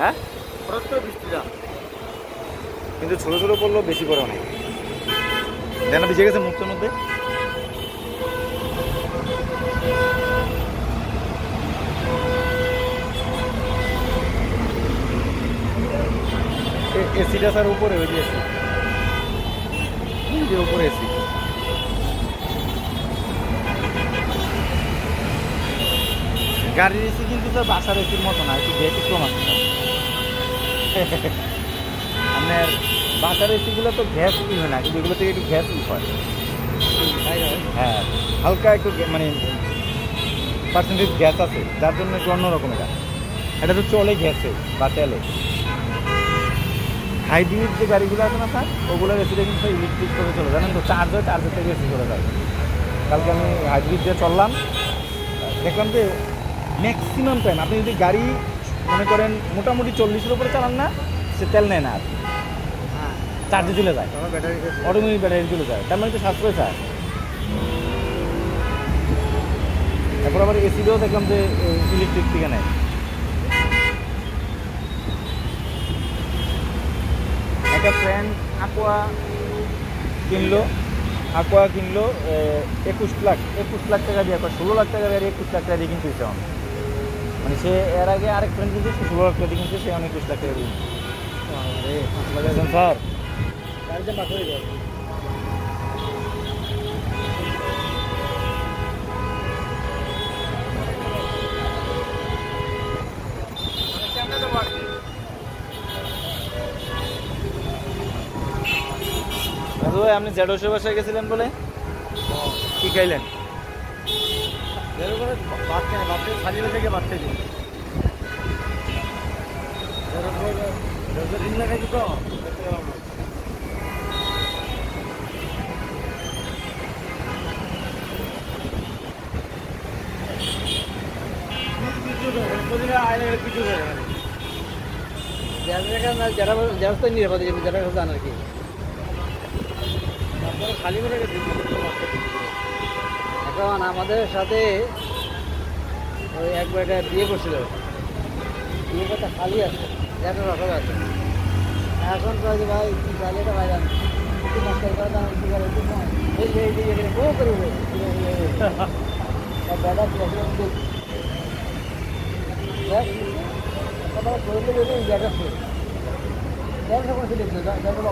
হ্যাঁ কিন্তু ছোট ছোট পড়লেও বেশি পড়ে অনেক দেন ভিজে গেছে মুখের মধ্যে। এসিটা স্যার উপরে ওই যে এসি উপরে এসি গাড়ির এসি কিন্তু স্যার বাসার এসির মতো না, একটু ব্যতিক্রম আছে। আপনার বাসার এসিগুলো তো গ্যাস ইউজ হয় না, কিন্তু এগুলো থেকে একটু গ্যাস ইউজ হয়। হ্যাঁ হালকা একটু মানে পার্সেন্টেজ গ্যাস আছে, যার জন্য একটু অন্যরকম। এটা তো চলে গ্যাসে বা তেলে। হাইব্রিড যে গাড়িগুলো আছে না স্যার, ওগুলোর এসিটা কিন্তু ইলেকট্রিক করে চলে, জানেন তো, চার্জ হয়, চার্জের থেকে এসি চলে যায়। কালকে আমি হাইব্রিড দিয়ে চললাম, দেখলাম যে ম্যাক্সিমাম টাইম আপনি যদি গাড়ি মনে করেন মোটামুটি 40-এর উপরে চালান না, সে তেল নেয় না, আর চার্জে চলে যায়, অটোমেটিক ব্যাটারি চলে যায়। তার মানে তো সাশ্রয় স্যার। তারপর আবার এসিটাও দেখলাম যে ইলেকট্রিক থেকে নেয়। একটা ফ্রেন্ড aqua কিনলো 21 লাখ টাকা দিয়ে, 16 লাখ টাকা দিয়ে 21 লাখ টাকা দিয়ে কিনতে হচ্ছে। মানে সে এর আগে আরেক ফ্রেন্ড কিন্তু 16 লাখ টাকা দিয়ে কিনছে, সে 21 লাখ টাকা দিয়ে স্যার। আপনি জেডোসের বাসায় গেছিলেন বলে, কি খাইলেন? থেকে বাচ্চা দিন খাইছি তো। কিছু যারা নিরাপদে যারা জান আর কি খালি করে এখন আমাদের সাথে ওই একবার একটা বিয়ে করছিল, বিয়ে করতে খালি আছে, একটা রকম আছে। এখন কয়েছে ভাই কি গাড়িটা ভাই জানি একটু মাস্টার করে দাম একটু করে একটু বউ করবে দাদা জায়গা দেখলো